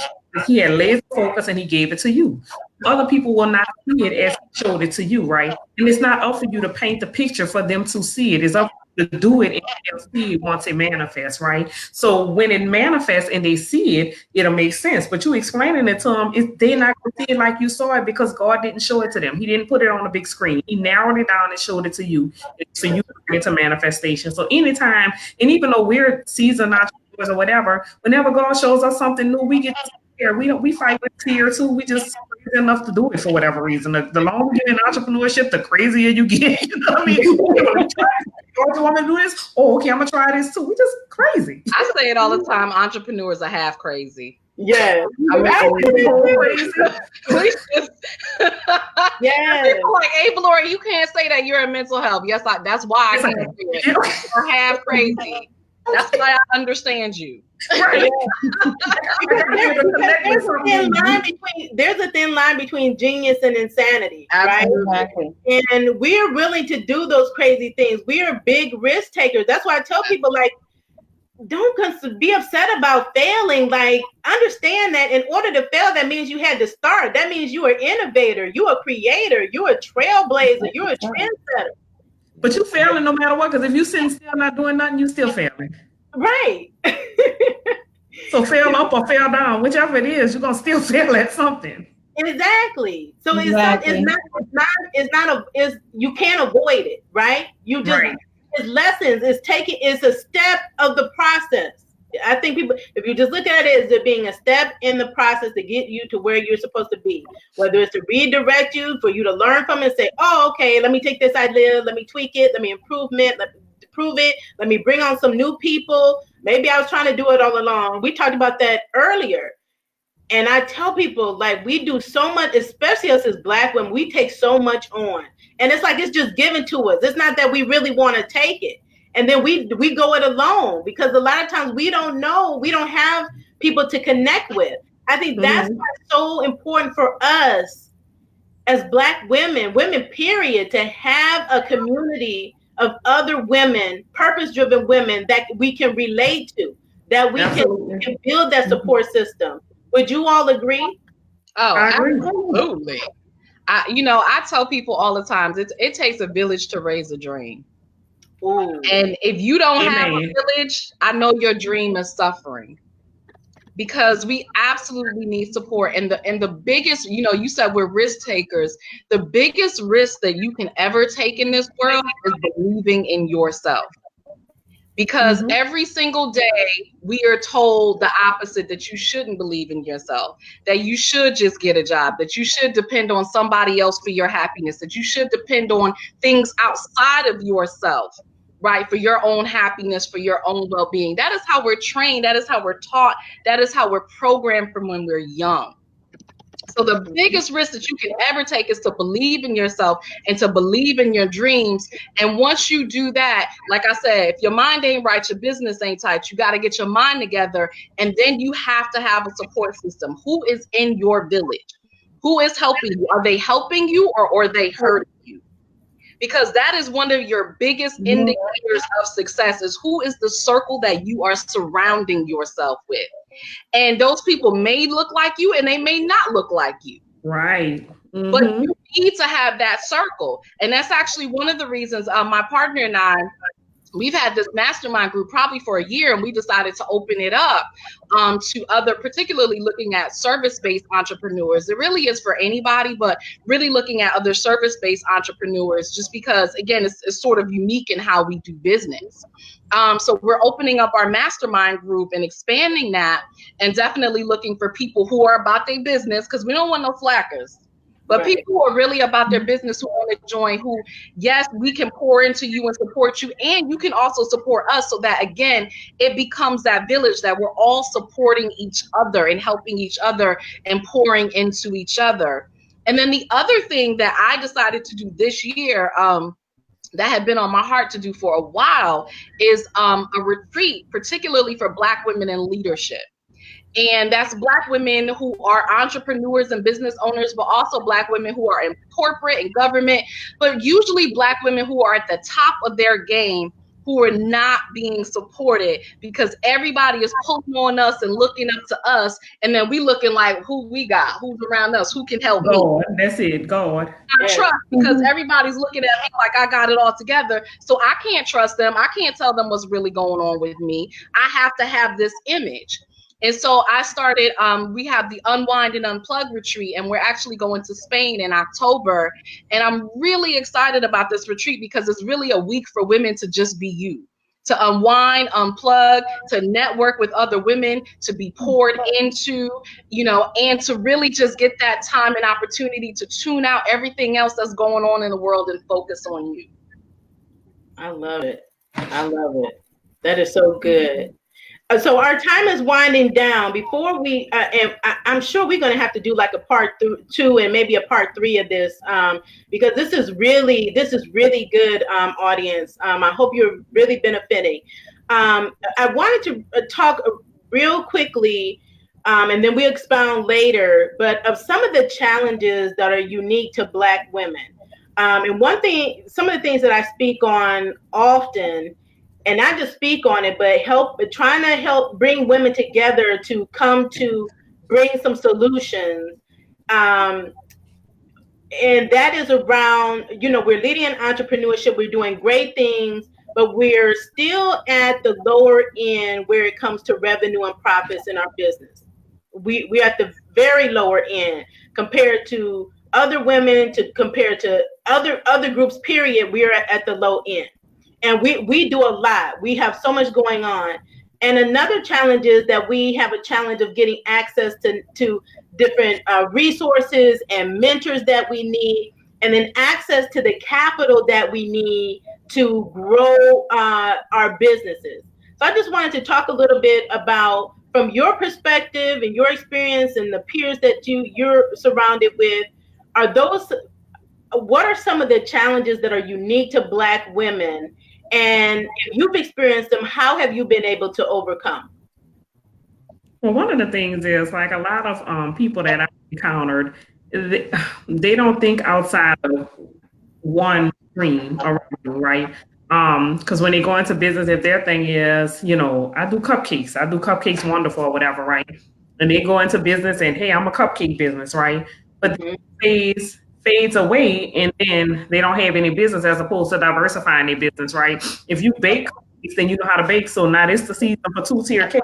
Speaker 2: He had laser focus and he gave it to you. Other people will not see it as he showed it to you, right? And it's not up for you to paint the picture for them to see it. It's up to do it and they'll see it once it manifests, right? So when it manifests and they see it, it'll make sense. But you explaining it to them, they're not going to see it like you saw it because God didn't show it to them. He didn't put it on a big screen. He narrowed it down and showed it to you so you can bring it to manifestation. So anytime, and even though we're seasoned entrepreneurs or whatever, whenever God shows us something new, we get scared. We fight with fear too. We just enough to do it for whatever reason. The longer you're in entrepreneurship, the crazier you get. You know what I mean? You want me to do this? Oh, okay, I'm gonna try this too. We just crazy.
Speaker 3: I say it all the time. Entrepreneurs are half crazy.
Speaker 1: Yeah.
Speaker 3: Yeah. People like, Avalaura, you can't say that you're in mental health. Yes, that's why I can't say it. You're half crazy. That's why I understand you.
Speaker 1: Right. There's a thin line between genius and insanity,
Speaker 3: Absolutely.
Speaker 1: Right? And we're willing to do those crazy things. We are big risk takers. That's why I tell people, like, don't be upset about failing. Like, understand that in order to fail, that means you had to start. That means you are an innovator, you're a creator, you're a trailblazer, you're a trendsetter.
Speaker 2: But you failing no matter what, because if you sitting still not doing nothing, you still failing.
Speaker 1: Right.
Speaker 2: So fail up or fail down, whichever it is, you're gonna still fail at something.
Speaker 1: Exactly. So you can't avoid it, right? You just it's lessons. It's a step of the process. I think people, if you just look at it as it being a step in the process to get you to where you're supposed to be, whether it's to redirect you, for you to learn from it and say, oh, okay, let me take this idea, let me tweak it, let me improve it, let me bring on some new people. Maybe I was trying to do it all along. We talked about that earlier. And I tell people, like, we do so much, especially us as Black women, we take so much on. And it's like it's just given to us. It's not that we really want to take it. And then we go it alone, because a lot of times we don't know, we don't have people to connect with. I think that's why it's so important for us as Black women, period, to have a community of other women, purpose-driven women that we can relate to, that we can build that support system. Would you all agree?
Speaker 3: Oh, absolutely. I tell people all the time, it takes a village to raise a dream. Ooh. And if you don't have a village, I know your dream is suffering, because we absolutely need support. And the biggest, you said we're risk takers. The biggest risk that you can ever take in this world is believing in yourself. Because every single day we are told the opposite, that you shouldn't believe in yourself, that you should just get a job, that you should depend on somebody else for your happiness, that you should depend on things outside of yourself, right, for your own happiness, for your own well-being. That is how we're trained. That is how we're taught. That is how we're programmed from when we're young. So the biggest risk that you can ever take is to believe in yourself and to believe in your dreams. And once you do that, like I said, if your mind ain't right, your business ain't tight. You got to get your mind together. And then you have to have a support system. Who is in your village? Who is helping you? Are they helping you, or are they hurting you? Because that is one of your biggest indicators of success, is who is the circle that you are surrounding yourself with. And those people may look like you and they may not look like you.
Speaker 2: Right.
Speaker 3: But you need to have that circle. And that's actually one of the reasons my partner and I, we've had this mastermind group probably for a year, and we decided to open it up to other, particularly looking at service-based entrepreneurs. It really is for anybody, but really looking at other service-based entrepreneurs, just because, again, it's sort of unique in how we do business. So we're opening up our mastermind group and expanding that, and definitely looking for people who are about their business, because we don't want no flackers. But people who are really about their business, who want to join, who, yes, we can pour into you and support you, and you can also support us, so that, again, it becomes that village that we're all supporting each other and helping each other and pouring into each other. And then the other thing that I decided to do this year, that had been on my heart to do for a while, is a retreat, particularly for Black women in leadership. And that's Black women who are entrepreneurs and business owners, but also Black women who are in corporate and government, but usually Black women who are at the top of their game, who are not being supported because everybody is pulling on us and looking up to us. And then we looking like, who we got, who's around us, who can help me.
Speaker 2: That's it, God.
Speaker 3: I trust, because everybody's looking at me like I got it all together. So I can't trust them. I can't tell them what's really going on with me. I have to have this image. And so I started, we have the Unwind and Unplug retreat, and we're actually going to Spain in October. And I'm really excited about this retreat because it's really a week for women to just be you, to unwind, unplug, to network with other women, to be poured into, you know, and to really just get that time and opportunity to tune out everything else that's going on in the world and focus on you.
Speaker 1: I love it. I love it. That is so good. So our time is winding down. Before we, and I'm sure we're going to have to do like a part 2 and maybe a part 3 of this, because this is really good, audience. I hope you're really benefiting. I wanted to talk real quickly, and then we'll expound later, but of some of the challenges that are unique to Black women. And one thing, some of the things that I speak on often, and not just speak on it, but trying to help bring women together to come to bring some solutions. And that is around, you know, we're leading in entrepreneurship, we're doing great things, but we're still at the lower end where it comes to revenue and profits in our business. We're at the very lower end compared to other women, compared to other groups, period. We're at the low end. And we do a lot. We have so much going on. And another challenge is that we have a challenge of getting access to different resources and mentors that we need, and then access to the capital that we need to grow our businesses. So I just wanted to talk a little bit about, from your perspective and your experience and the peers that you're surrounded with, what are some of the challenges that are unique to Black women? And if you've experienced them, how have you been able to overcome?
Speaker 2: Well, one of the things is, like, a lot of people that I've encountered, they don't think outside of one stream around, right? Because when they go into business, if their thing is, you know, I do cupcakes wonderful or whatever, right? And they go into business and, hey, I'm a cupcake business, right? But fades away, and then they don't have any business, as opposed to diversifying their business, right? If you bake cookies, then you know how to bake. So now it's the season for 2-tier cake.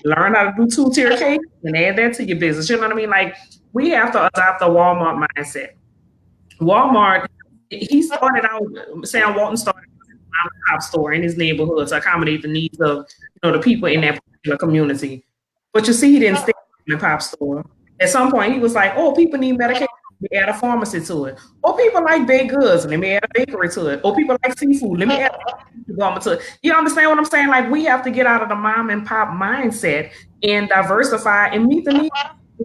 Speaker 2: Learn how to do 2-tier cake and add that to your business. You know what I mean? Like, we have to adopt the Walmart mindset. Walmart, he started out, Sam Walton started a mom-and-pop store in his neighborhood to accommodate the needs of, you know, the people in that particular community. But you see, he didn't stay in the pop store. At some point, he was like, oh, people need medication. Let me add a pharmacy to it. Or people like baked goods, let me add a bakery to it. Or people like seafood, let me add a garment to it. You understand what I'm saying? Like, we have to get out of the mom and pop mindset and diversify and meet the needs.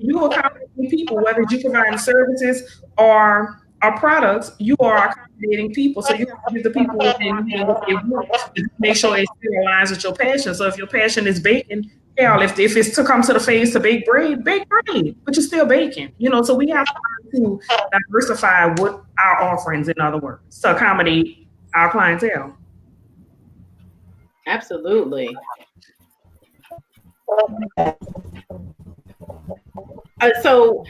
Speaker 2: You accommodate people, whether you provide services or products, you are accommodating people. So you have to get the people within what they want to make sure it still aligns with your passion. So if your passion is baking, hell, if it's to come to the phase to bake bread, but you're still baking. You know, so we have to diversify what our offerings, in other words, to accommodate our clientele.
Speaker 1: Absolutely. So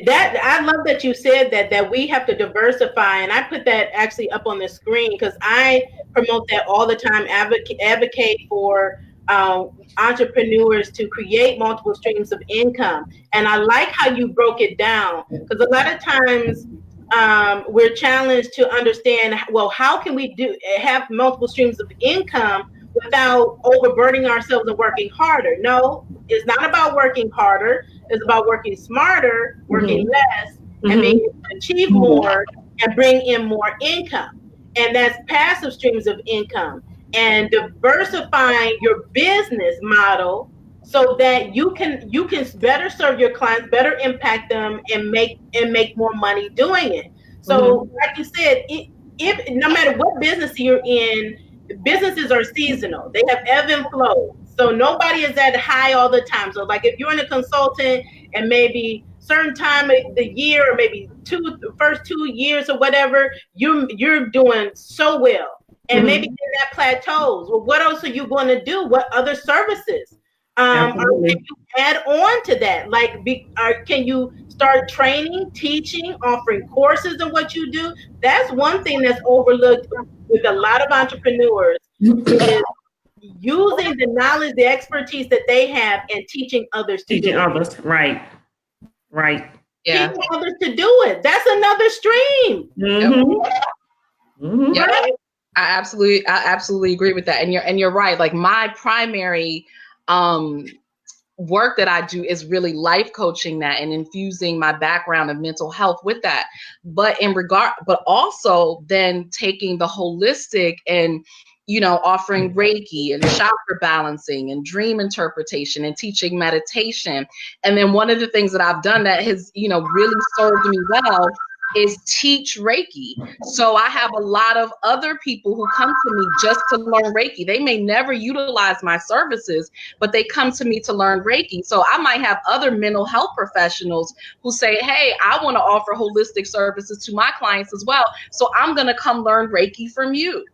Speaker 1: that, I love that you said that we have to diversify, and I put that actually up on the screen because I promote that all the time. Advocate for entrepreneurs to create multiple streams of income. And I like how you broke it down, because a lot of times we're challenged to understand, well, how can we have multiple streams of income without overburdening ourselves and working harder? No, it's not about working harder. It's about working smarter, working less, and being able to achieve more and bring in more income. And that's passive streams of income, and diversifying your business model so that you can better serve your clients, better impact them, and make more money doing it. So like you said, if no matter what business you're in, businesses are seasonal. They have ebb and flow. So nobody is at high all the time. So like if you're in a consultant and maybe certain time of the year, or maybe first 2 years or whatever, you're doing so well. And maybe then that plateaus. Well, what else are you going to do? What other services? Or can you add on to that? Like, can you start training, teaching, offering courses in what you do? That's one thing that's overlooked with a lot of entrepreneurs, is using the knowledge, the expertise that they have, and teaching others to do it.
Speaker 2: Right.
Speaker 3: Yeah.
Speaker 1: Teaching others to do it. That's another stream.
Speaker 3: Yeah. Right? I absolutely agree with that. And you're right. Like, my primary work that I do is really life coaching that and infusing my background of mental health with that. But also then taking the holistic and, offering Reiki and chakra balancing and dream interpretation and teaching meditation. And then one of the things that I've done that has, really served me well is teach Reiki. So I have a lot of other people who come to me just to learn Reiki. They may never utilize my services, but they come to me to learn Reiki. So I might have other mental health professionals who say, hey, I want to offer holistic services to my clients as well. So I'm going to come learn Reiki from you.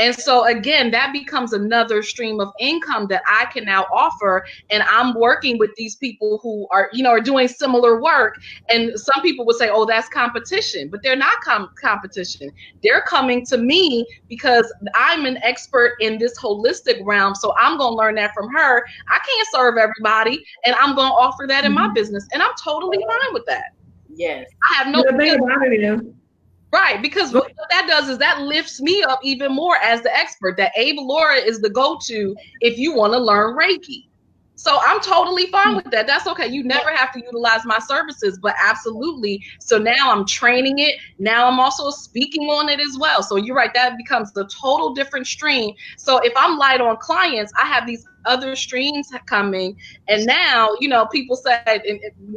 Speaker 3: And so again, that becomes another stream of income that I can now offer. And I'm working with these people who are, are doing similar work. And some people would say, oh, that's competition, but they're not competition. They're coming to me because I'm an expert in this holistic realm. So I'm going to learn that from her. I can't serve everybody, and I'm going to offer that in my business. And I'm totally fine with that.
Speaker 1: Yes.
Speaker 3: I have no thing about it. Right, because what that does is that lifts me up even more as the expert. That Avalaura is the go-to if you want to learn Reiki. So I'm totally fine with that. That's okay. You never have to utilize my services, but absolutely. So now I'm training it. Now I'm also speaking on it as well. So you're right. That becomes the total different stream. So if I'm light on clients, I have these other streams coming. And now, people said,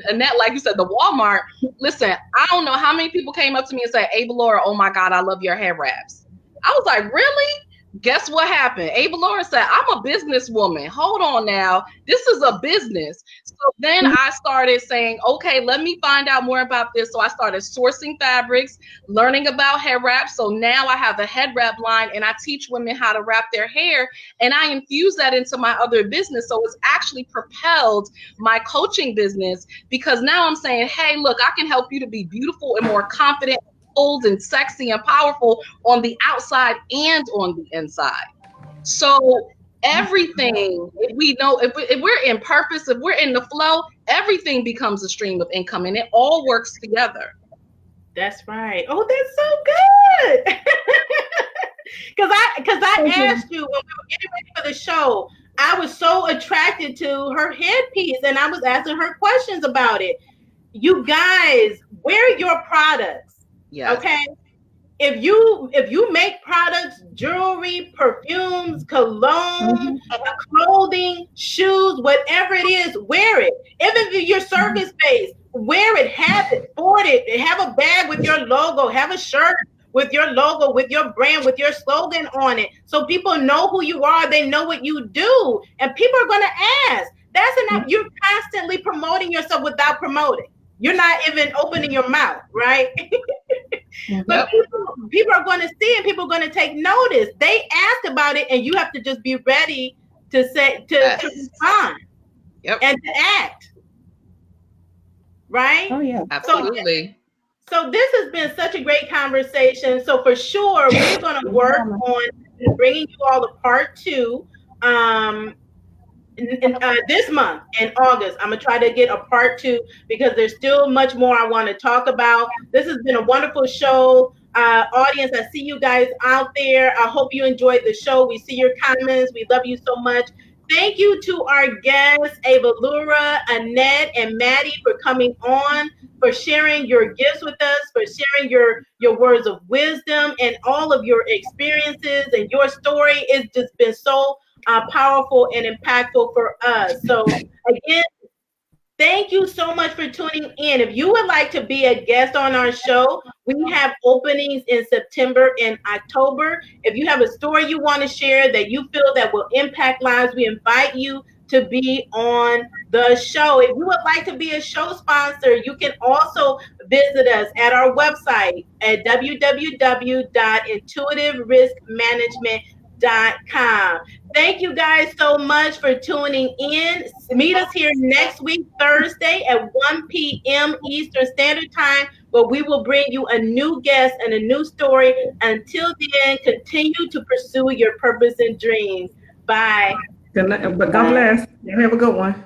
Speaker 3: Annette, like you said, the Walmart, listen, I don't know how many people came up to me and said, Avalaura, oh my God, I love your hair wraps. I was like, really? Guess what happened? Avalaura said, I'm a businesswoman. Hold on now. This is a business. So then I started saying, okay, let me find out more about this. So I started sourcing fabrics, learning about hair wraps. So now I have a head wrap line, and I teach women how to wrap their hair. And I infuse that into my other business. So it's actually propelled my coaching business, because now I'm saying, hey, look, I can help you to be beautiful and more confident, and sexy and powerful on the outside and on the inside. So everything, if we're in purpose, if we're in the flow, everything becomes a stream of income, and it all works together.
Speaker 1: That's right. Oh, that's so good. Because I asked you when we were getting ready for the show, I was so attracted to her headpiece, and I was asking her questions about it. You guys, wear your products. Yes. Okay. If you make products, jewelry, perfumes, cologne, clothing, shoes, whatever it is, wear it. Even if you're service based, wear it, have it, sport it, have a bag with your logo, have a shirt with your logo, with your brand, with your slogan on it, so people know who you are, they know what you do, and people are going to ask. That's enough. You're constantly promoting yourself without promoting. You're not even opening your mouth, right? But people are going to see it. People are going to take notice. They asked about it, and you have to just be ready to respond and to act. Right?
Speaker 4: Oh, yeah.
Speaker 3: Absolutely.
Speaker 1: So this has been such a great conversation. So for sure, we're going to work on bringing you all a part 2. This month in August, I'm gonna try to get a part 2, because there's still much more I want to talk about. This has been a wonderful show. Audience, I see you guys out there. I hope you enjoyed the show. We see your comments. We love you so much. thank you to our guests, Avalaura, Annette, and Maddie, for coming on, for sharing your gifts with us, for sharing your words of wisdom and all of your experiences and your story. It's just been so powerful and impactful for us. So again, thank you so much for tuning in. If you would like to be a guest on our show, we have openings in September and October. If you have a story you want to share that you feel that will impact lives, we invite you to be on the show. If you would like to be a show sponsor, you can also visit us at our website at www.intuitiveriskmanagement.com. Thank you guys so much for tuning in. Meet us here next week, Thursday at 1 p.m. Eastern Standard Time, where we will bring you a new guest and a new story. Until then, continue to pursue your purpose and dreams. Bye.
Speaker 2: But God bless. Have a good one.